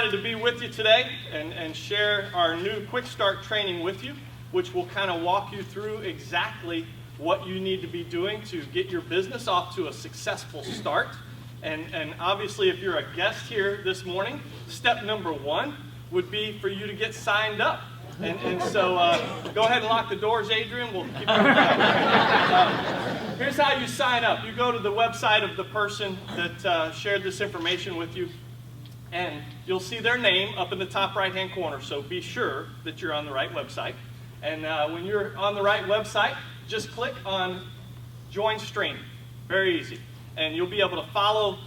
excited to be with you today and share our new Quick Start training with you, which will kind of walk you through exactly what you need to be doing to get your business off to a successful start. And obviously, if you're a guest here this morning, step number one would be for you to get signed up. And so go ahead and lock the doors, Adrian. We'll keep going. Here's how you sign up. You go to the website of the person that shared this information with you, and you'll see their name up in the top right-hand corner. So be sure that you're on the right website. And when you're on the right website, just click on Join Stream. Very easy. And you'll be able to follow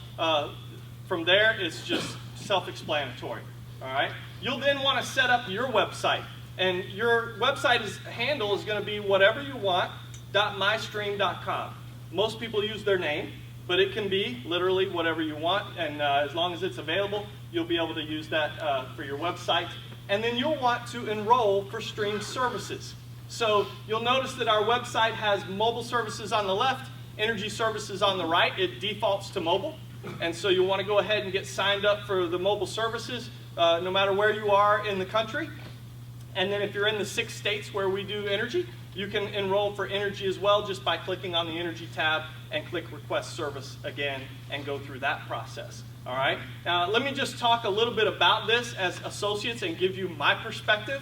from there. It's just self-explanatory. All right? You'll then want to set up your website. And your website handle is going to be whatever you want, .mystream.com. Most people use their name, but it can be literally whatever you want. And as long as it's available, you'll be able to use that for your website. And then you'll want to enroll for Stream services. So you'll notice that our website has mobile services on the left, energy services on the right. It defaults to mobile. And so you'll want to go ahead and get signed up for the mobile services, no matter where you are in the country. And then if you're in the 6 states where we do energy, you can enroll for energy as well just by clicking on the energy tab and click request service again and go through that process. All right? Now, let me just talk a little bit about this as associates and give you my perspective.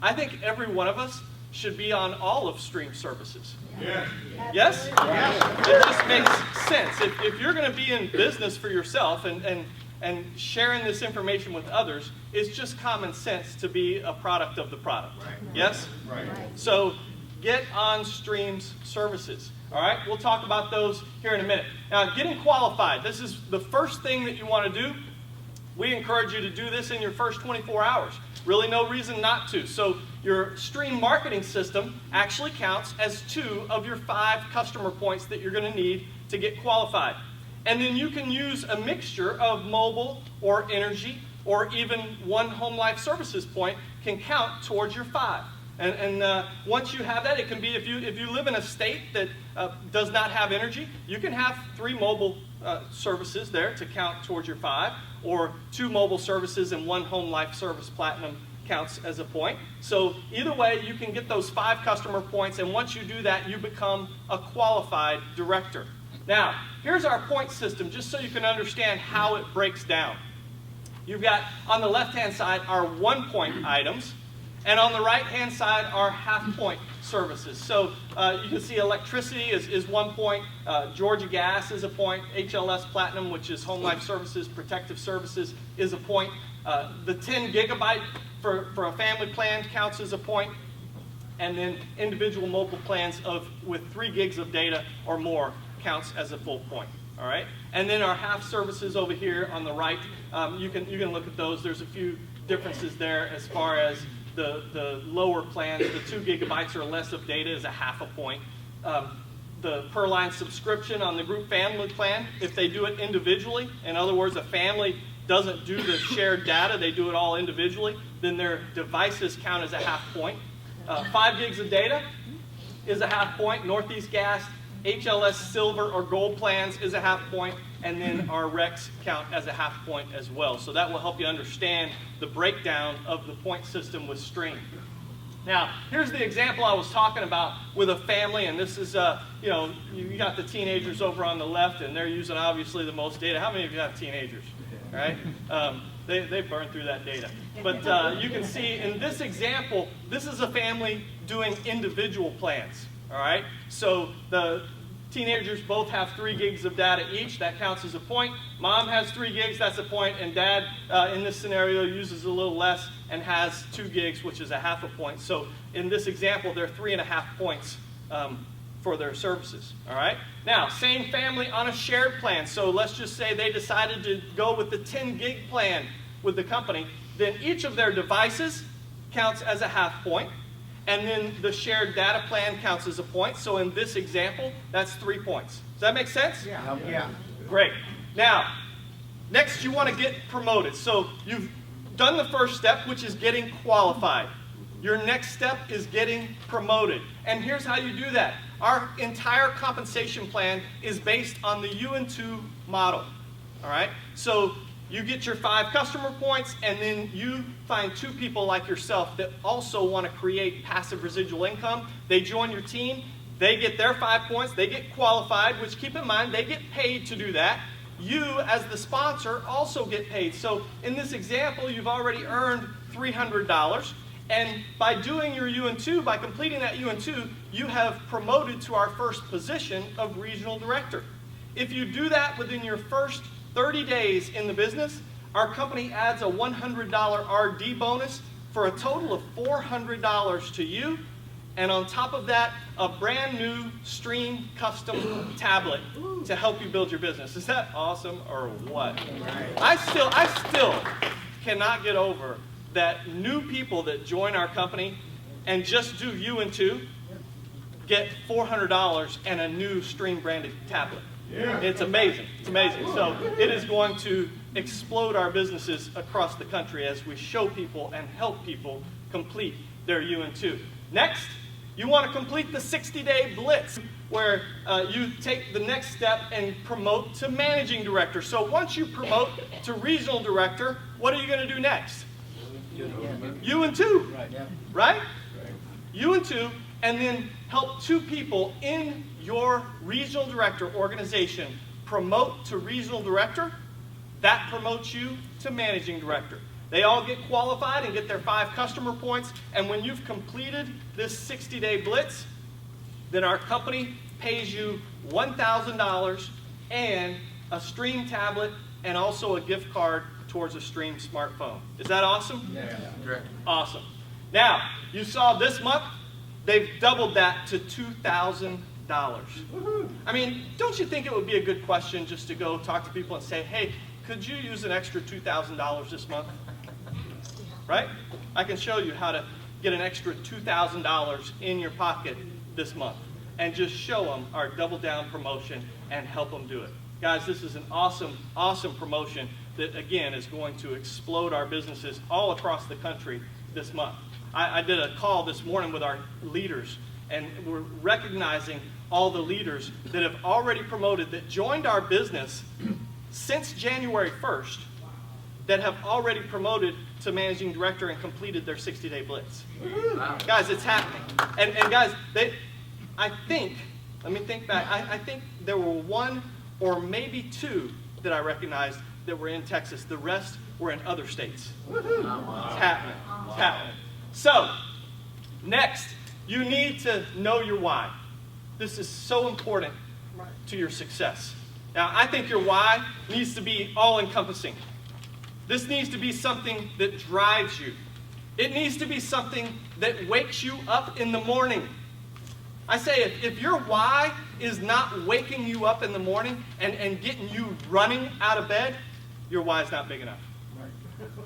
I think every one of us should be on all of Stream services. Yes? Yes? Yes. It just makes sense. If you're going to be in business for yourself and sharing this information with others, it's just common sense to be a product of the product. Right. Yes? Right. So get on Stream's services. All right? We'll talk about those here in a minute. Now, getting qualified. This is the first thing that you want to do. We encourage you to do this in your first 24 hours. Really no reason not to. So your Stream marketing system actually counts as 2 of your 5 customer points that you're going to need to get qualified. And then you can use a mixture of mobile or energy or even 1 home life services point can count towards your 5. And once you have that, it can be if you live in a state that does not have energy, you can have 3 mobile services there to count towards your 5, or 2 mobile services and 1 home life service platinum counts as a point. So either way, you can get those 5 customer points, and once you do that, you become a qualified director. Now, here's our point system, just so you can understand how it breaks down. You've got, on the left-hand side, our 1-point items, and on the right-hand side are half-point services. So you can see electricity is 1 point, Georgia Gas is a point, HLS Platinum, which is Home Life Services, Protective Services, is a point. The 10 gigabyte for a family plan counts as a point. And then individual mobile plans with 3 gigs of data or more counts as a full point. All right? And then our half services over here on the right, you can look at those. There's a few differences there as far as the lower plans. The 2 gigabytes or less of data is a half a point. The per line subscription on the group family plan, if they do it individually, in other words, a family doesn't do the shared data, they do it all individually, then their devices count as a half point. 5 gigs of data is a half point. Northeast Gas, HLS Silver or Gold plans is a half point, and then our Rex count as a half point as well. So that will help you understand the breakdown of the point system with Stream. Now, here's the example I was talking about with a family, and this is, you got the teenagers over on the left, and they're using obviously the most data. How many of you have teenagers? All right? They burn through that data. But you can see in this example, this is a family doing individual plans. All right? So the teenagers both have 3 gigs of data each. That counts as a point. Mom has 3 gigs. That's a point. And Dad, in this scenario, uses a little less and has 2 gigs, which is a half a point. So in this example, they're 3.5 points for their services. All right? Now, same family on a shared plan. So let's just say they decided to go with the 10 gig plan with the company. Then each of their devices counts as a half point. And then the shared data plan counts as a point. So in this example, that's 3 points. Does that make sense? Yeah. Great. Now, next you want to get promoted. So you've done the first step, which is getting qualified. Your next step is getting promoted. And here's how you do that. Our entire compensation plan is based on the UN2 model. All right? So You get your 5 customer points, and then you find 2 people like yourself that also want to create passive residual income. They join your team. They get their 5 points. They get qualified, which keep in mind, they get paid to do that. You, as the sponsor, also get paid. So in this example, you've already earned $300. And by doing your UN2, by completing that UN2, you have promoted to our first position of regional director. If you do that within your first 30 days in the business, our company adds a $100 RD bonus for a total of $400 to you. And on top of that, a brand new Stream custom tablet to help you build your business. Is that awesome or what? I still cannot get over that new people that join our company and just do UN2 get $400 and a new Stream branded tablet. Yeah. It's amazing. It's amazing. So it is going to explode our businesses across the country as we show people and help people complete their UN2. Next, you want to complete the 60-day blitz where you take the next step and promote to managing director. So once you promote to regional director, what are you going to do next? UN2, right? UN2, and then help 2 people in your regional director organization promote to regional director. That promotes you to managing director. They all get qualified and get their 5 customer points, and when you've completed this 60-day blitz, then our company pays you $1,000 and a Stream tablet and also a gift card towards a Stream smartphone. Is that awesome? Yeah. Great. Awesome. Now, you saw this month, they've doubled that to $2,000. I mean, don't you think it would be a good question just to go talk to people and say, hey, could you use an extra $2,000 this month? Right? I can show you how to get an extra $2,000 in your pocket this month and just show them our Double Down promotion and help them do it. Guys, this is an awesome, awesome promotion that, again, is going to explode our businesses all across the country this month. I did a call this morning with our leaders, and we're recognizing all the leaders that have already promoted, that joined our business since January 1st, that have already promoted to managing director and completed their 60-day blitz. Wow. Guys, it's happening. And guys, I think, let me think back, I think there were 1 or maybe 2 that I recognized that were in Texas. The rest were in other states. It's happening. It's happening. So, next, you need to know your why. This is so important to your success. Now, I think your why needs to be all-encompassing. This needs to be something that drives you. It needs to be something that wakes you up in the morning. I say if your why is not waking you up in the morning and getting you running out of bed, your why is not big enough.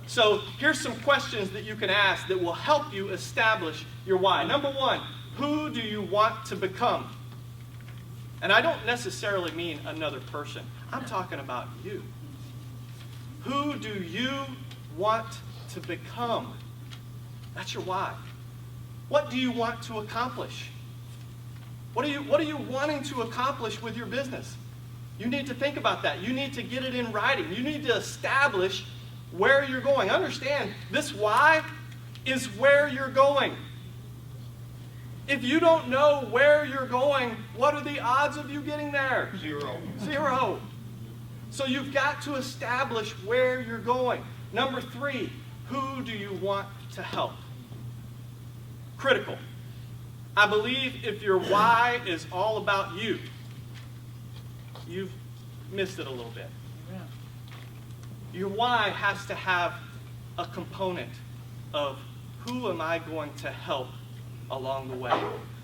So here's some questions that you can ask that will help you establish your why. Number 1, who do you want to become? And I don't necessarily mean another person. I'm talking about you. Who do you want to become? That's your why. What do you want to accomplish? What are you wanting to accomplish with your business? You need to think about that. You need to get it in writing. You need to establish where you're going. Understand, this why is where you're going. If you don't know where you're going, what are the odds of you getting there? 0. 0. So you've got to establish where you're going. Number 3, who do you want to help? Critical. I believe if your why is all about you, you've missed it a little bit. Your why has to have a component of who am I going to help along the way?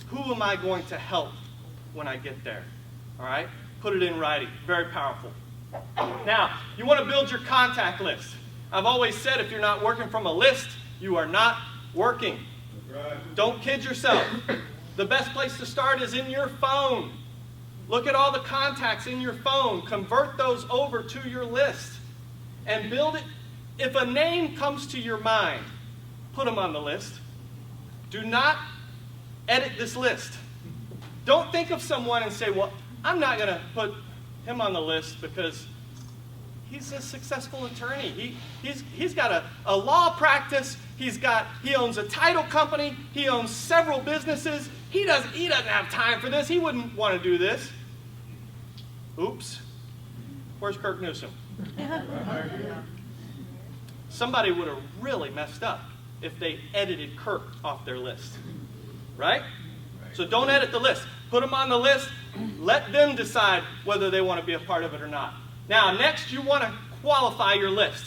Who am I going to help when I get there? All right? Put it in writing. Very powerful. Now, you want to build your contact list. I've always said if you're not working from a list, you are not working. Right. Don't kid yourself. The best place to start is in your phone. Look at all the contacts in your phone. Convert those over to your list and build it. If a name comes to your mind, put them on the list. Do not edit this list. Don't think of someone and say, well, I'm not going to put him on the list because he's a successful attorney. He's got a law practice. He owns a title company. He owns several businesses. He doesn't have time for this. He wouldn't want to do this. Oops. Where's Kirk Newsom? Somebody would have really messed up if they edited Kirk off their list. Right? So don't edit the list. Put them on the list. Let them decide whether they want to be a part of it or not. Now, next, you want to qualify your list.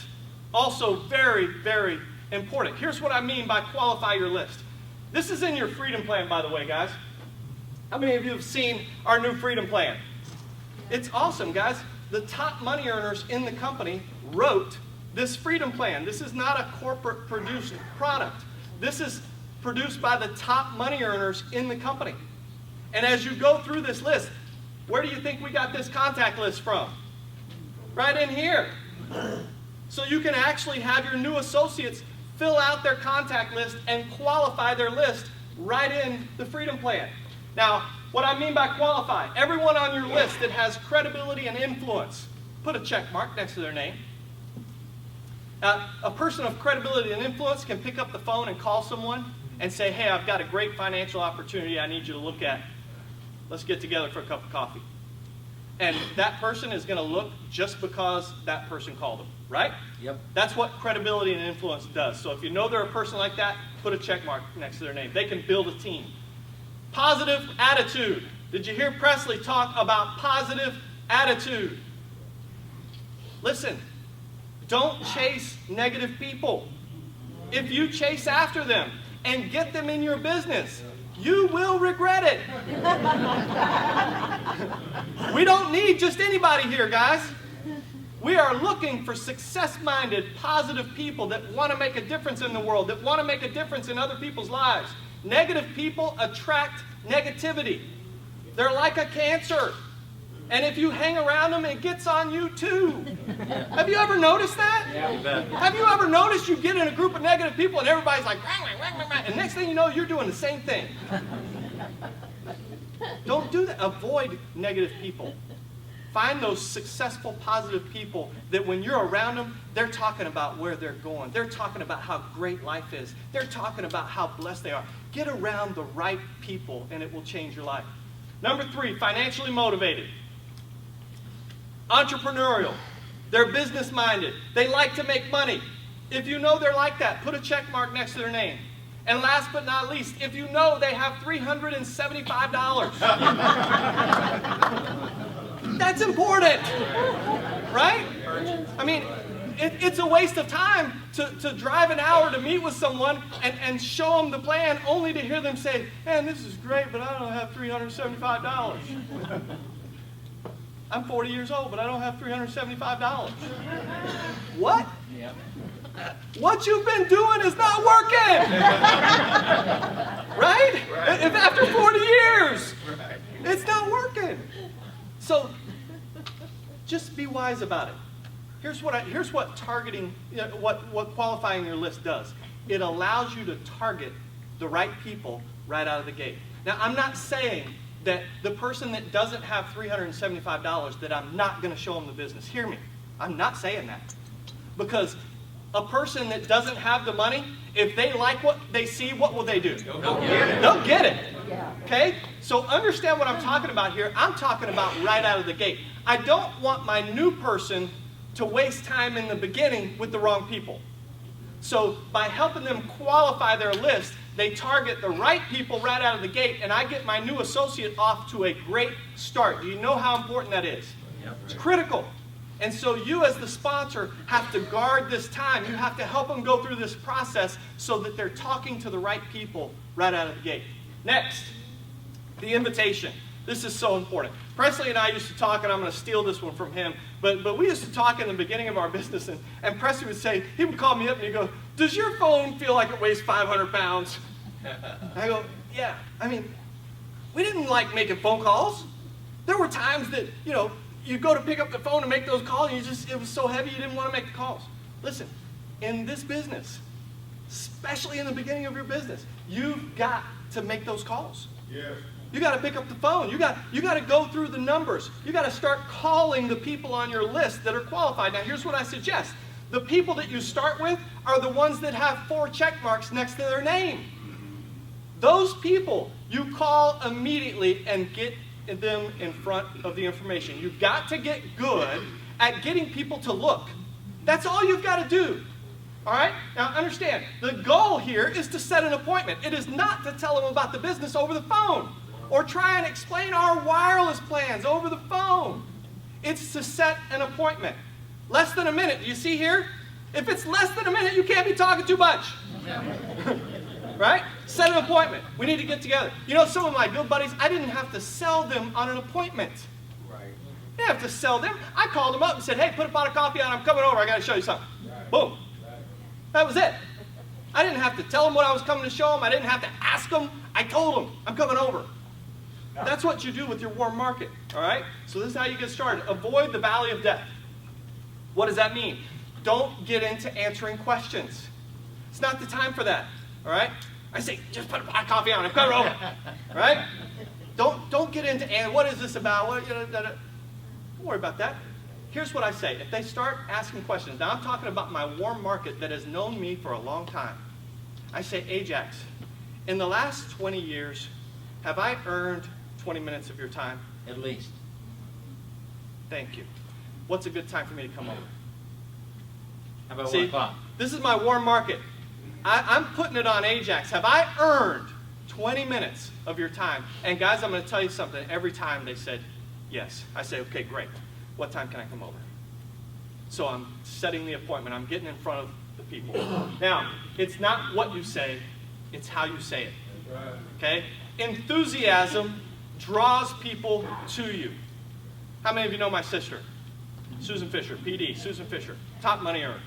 Also very, very important. Here's what I mean by qualify your list. This is in your freedom plan, by the way, guys. How many of you have seen our new freedom plan? It's awesome, guys. The top money earners in the company wrote this freedom plan. This is not a corporate produced product. This is produced by the top money earners in the company. And as you go through this list, where do you think we got this contact list from? Right in here. So you can actually have your new associates fill out their contact list and qualify their list right in the freedom plan. Now, what I mean by qualify, everyone on your list that has credibility and influence, put a check mark next to their name. A person of credibility and influence can pick up the phone and call someone and say, hey, I've got a great financial opportunity I need you to look at. Let's get together for a cup of coffee. And that person is going to look just because that person called them, right? Yep. That's what credibility and influence does. So if you know they're a person like that, put a check mark next to their name. They can build a team. Positive attitude. Did you hear Presley talk about positive attitude? Listen, don't chase negative people. If you chase after them and get them in your business, you will regret it. We don't need just anybody here, guys. We are looking for success-minded, positive people that want to make a difference in the world, that want to make a difference in other people's lives. Negative people attract negativity. They're like a cancer. And if you hang around them, it gets on you too. Have you ever noticed that? Yeah, you bet. Have you ever noticed you get in a group of negative people and everybody's like, rah, rah, rah, rah, and next thing you know, you're doing the same thing. Don't do that. Avoid negative people. Find those successful, positive people that when you're around them, they're talking about where they're going. They're talking about how great life is. They're talking about how blessed they are. Get around the right people and it will change your life. Number 3, financially motivated. Entrepreneurial. They're business-minded. They like to make money. If you know they're like that, put a check mark next to their name. And last but not least, if you know they have $375, that's important, right? I mean, it's a waste of time to drive an hour to meet with someone and show them the plan only to hear them say, man, this is great, but I don't have $375. I'm 40 years old, but I don't have $375. What? Yep. What you've been doing is not working. Right? If after 40 years, it's not working. So just be wise about it. Here's what targeting, what qualifying your list does. It allows you to target the right people right out of the gate. Now, I'm not saying that the person that doesn't have $375 that I'm not going to show them the business. Hear me. I'm not saying that. Because a person that doesn't have the money, if they like what they see, what will they do? They'll get it. They'll get it. Okay? So understand what I'm talking about here. I'm talking about right out of the gate. I don't want my new person to waste time in the beginning with the wrong people. So by helping them qualify their list, they target the right people right out of the gate, and I get my new associate off to a great start. Do you know how important that is? Yep. It's critical. And so you as the sponsor have to guard this time. You have to help them go through this process so that they're talking to the right people right out of the gate. Next, the invitation. This is so important. Presley and I used to talk, and I'm going to steal this one from him, but we used to talk in the beginning of our business, and Presley would say, he would call me up and he'd go, does your phone feel like it weighs 500 pounds? I go, yeah. I mean, we didn't like making phone calls. There were times that, you go to pick up the phone and make those calls, and it was so heavy you didn't want to make the calls. Listen, in this business, especially in the beginning of your business, you've got to make those calls. Yes. You got to pick up the phone. You got to go through the numbers. You got to start calling the people on your list that are qualified. Now, here's what I suggest. The people that you start with are the ones that have 4 check marks next to their name. Those people you call immediately and get them in front of the information. You've got to get good at getting people to look. That's all you've got to do. All right? Now understand, the goal here is to set an appointment. It is not to tell them about the business over the phone or try and explain our wireless plans over the phone. It's to set an appointment. Less than a minute. Do you see here? If it's less than a minute, you can't be talking too much. Right? Set an appointment. We need to get together. You know, some of my good buddies, I didn't have to sell them on an appointment. Right. I didn't have to sell them. I called them up and said, hey, put a pot of coffee on. I'm coming over. I got to show you something. Right. Boom. Right. That was it. I didn't have to tell them what I was coming to show them. I didn't have to ask them. I told them, I'm coming over. Yeah. That's what you do with your warm market. All right? So this is how you get started. Avoid the valley of death. What does that mean? Don't get into answering questions. It's not the time for that. All right? I say, just put a pot of coffee on. I'm coming over. Right? Don't get into, and what is this about? Don't worry about that. Here's what I say. If they start asking questions, now I'm talking about my warm market that has known me for a long time. I say, Ajax, in the last 20 years, have I earned 20 minutes of your time? At least. Thank you. What's a good time for me to come over? How about 1 See, o'clock? this is my warm market. I'm putting it on Ajax. Have I earned 20 minutes of your time? And guys, I'm going to tell you something. Every time they said yes. I say, okay, great. What time can I come over? So I'm setting the appointment. I'm getting in front of the people. Now, it's not what you say, it's how you say it. Okay? Enthusiasm draws people to you. How many of you know my sister? Susan Fisher, PD, Susan Fisher, top money earner.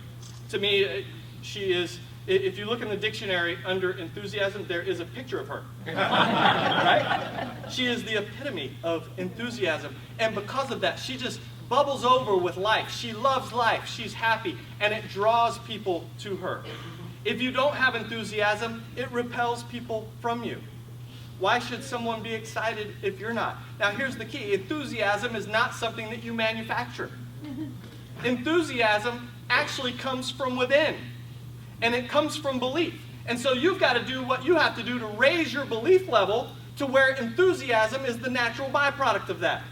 To me, she is, if you look in the dictionary under enthusiasm, there is a picture of her. Right? She is the epitome of enthusiasm. And because of that, she just bubbles over with life. She loves life. She's happy. And it draws people to her. If you don't have enthusiasm, it repels people from you. Why should someone be excited if you're not? Now, here's the key. Enthusiasm is not something that you manufacture. Enthusiasm actually comes from within, and it comes from belief. And so you've got to do what you have to do to raise your belief level to where enthusiasm is the natural byproduct of that.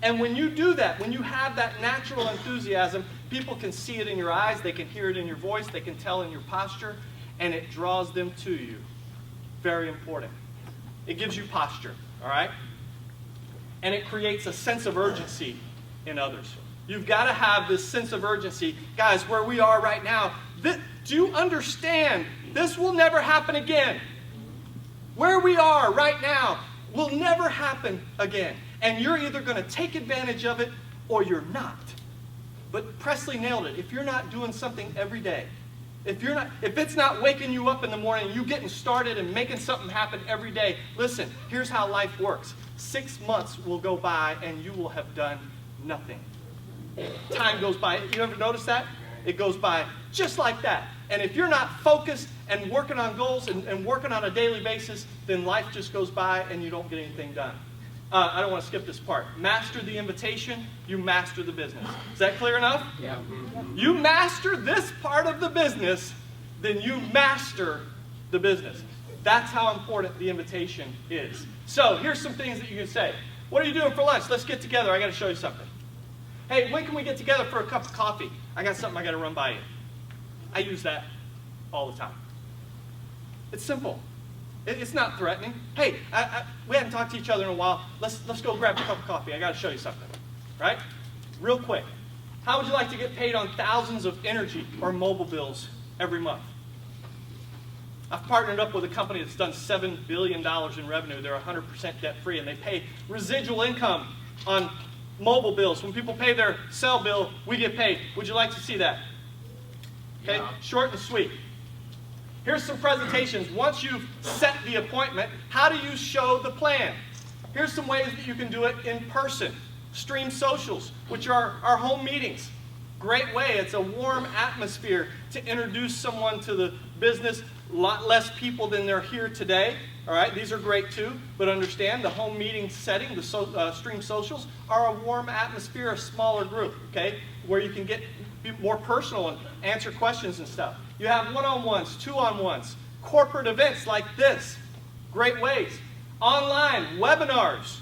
And when you do that, when you have that natural enthusiasm, people can see it in your eyes, they can hear it in your voice, they can tell in your posture, and it draws them to you. Very important. It gives you posture, all right? And it creates a sense of urgency in others. You've got to have this sense of urgency. Guys, where we are right now, do you understand this will never happen again? Where we are right now will never happen again. And you're either going to take advantage of it or you're not. But Presley nailed it. If you're not doing something every day, if it's not waking you up in the morning, you getting started and making something happen every day, listen, here's how life works. 6 months will go by and you will have done nothing. Time goes by. You ever notice that? It goes by just like that. And if you're not focused and working on goals and working on a daily basis, then life just goes by and you don't get anything done. I don't want to skip this part. Master the invitation, you master the business. Is that clear enough? Yeah. You master this part of the business, then you master the business. That's how important the invitation is. So here's some things that you can say. What are you doing for lunch? Let's get together. I got to show you something. Hey, when can we get together for a cup of coffee? I got something I got to run by you. I use that all the time. It's simple. It's not threatening. Hey, we haven't talked to each other in a while. Let's go grab a cup of coffee. I got to show you something. Right? Real quick. How would you like to get paid on thousands of energy or mobile bills every month? I've partnered up with a company that's done $7 billion in revenue. They're 100% debt-free, and they pay residual income on mobile bills. When people pay their cell bill, we get paid. Would you like to see that? Okay, yeah. Short and sweet. Here's some presentations. Once you've set the appointment, how do you show the plan? Here's some ways that you can do it in person. Stream socials, which are our home meetings. Great way. It's a warm atmosphere to introduce someone to the business. lot less people than they're here today. All right, these are great too, but understand the home meeting setting, the Stream Socials, are a warm atmosphere, a smaller group, okay, where you can be more personal and answer questions and stuff. You have one-on-ones, two-on-ones, corporate events like this, great ways. Online, webinars.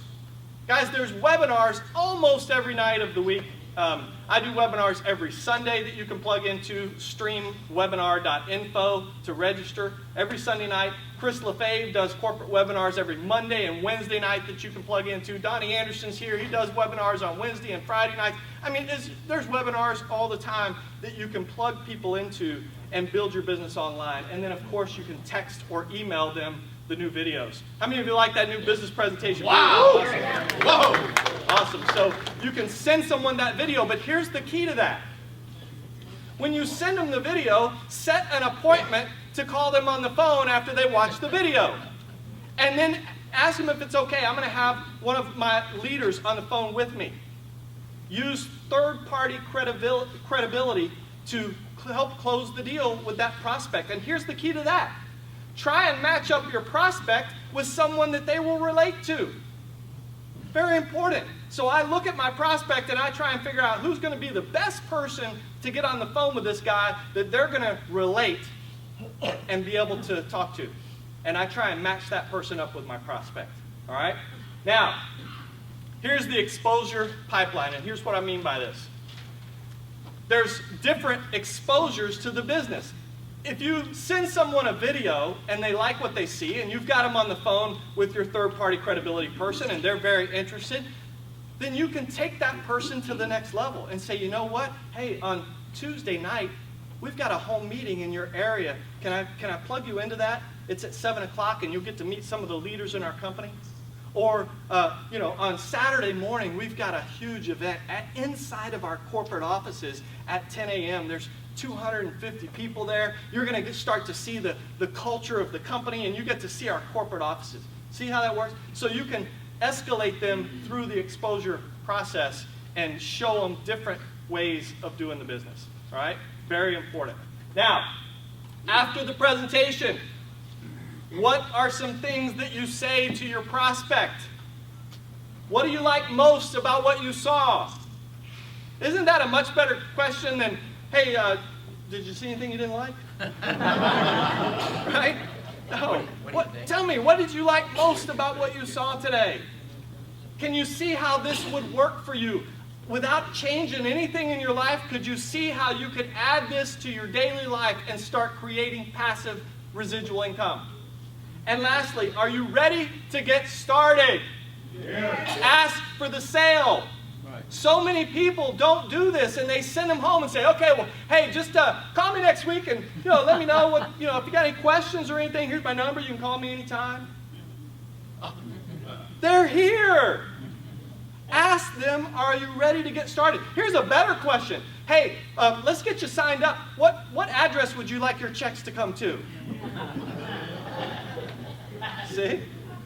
Guys, there's webinars almost every night of the week. I do webinars every Sunday that you can plug into streamwebinar.info to register. Every Sunday night, Chris LaFave does corporate webinars every Monday and Wednesday night that you can plug into. Donnie Anderson's here. He does webinars on Wednesday and Friday nights. I mean, there's webinars all the time that you can plug people into and build your business online. And then, of course, you can text or email them the new videos. How many of you like that new business presentation? Wow! Awesome. Whoa! Awesome. So you can send someone that video, but here's the key to that. When you send them the video, set an appointment to call them on the phone after they watch the video. And then ask them if it's okay. I'm going to have one of my leaders on the phone with me. Use third-party credibility to help close the deal with that prospect. And here's the key to that. Try and match up your prospect with someone that they will relate to. Very important. So I look at my prospect and I try and figure out who's going to be the best person to get on the phone with this guy that they're going to relate and be able to talk to. And I try and match that person up with my prospect. All right? Now, here's the exposure pipeline, and here's what I mean by this. There's different exposures to the business. If you send someone a video and they like what they see and you've got them on the phone with your third-party credibility person and they're very interested, then you can take that person to the next level and say, you know what? Hey, on Tuesday night, we've got a home meeting in your area. Can I plug you into that? It's at 7 o'clock and you'll get to meet some of the leaders in our company. Or, on Saturday morning, we've got a huge event inside of our corporate offices at 10 a.m. There's 250 people there. You're going to start to see the culture of the company, and you get to see our corporate offices. See how that works? So you can escalate them through the exposure process and show them different ways of doing the business. All right? Very important. Now, after the presentation, what are some things that you say to your prospect? What do you like most about what you saw? Isn't that a much better question than, hey, did you see anything you didn't like? Right? No. Tell me, what did you like most about what you saw today? Can you see how this would work for you? Without changing anything in your life, could you see how you could add this to your daily life and start creating passive residual income? And lastly, are you ready to get started? Yes. Ask for the sale. Right. So many people don't do this, and they send them home and say, okay, well, hey, just call me next week and let me know what, if you got any questions or anything, here's my number, you can call me anytime. They're here. Ask them, are you ready to get started? Here's a better question. Hey, let's get you signed up. What address would you like your checks to come to? See?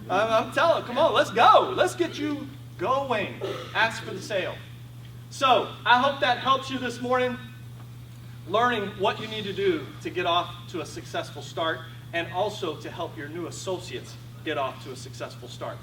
I'm telling, come on, let's go. Let's get you going. Ask for the sale. So, I hope that helps you this morning, learning what you need to do to get off to a successful start, and also to help your new associates get off to a successful start.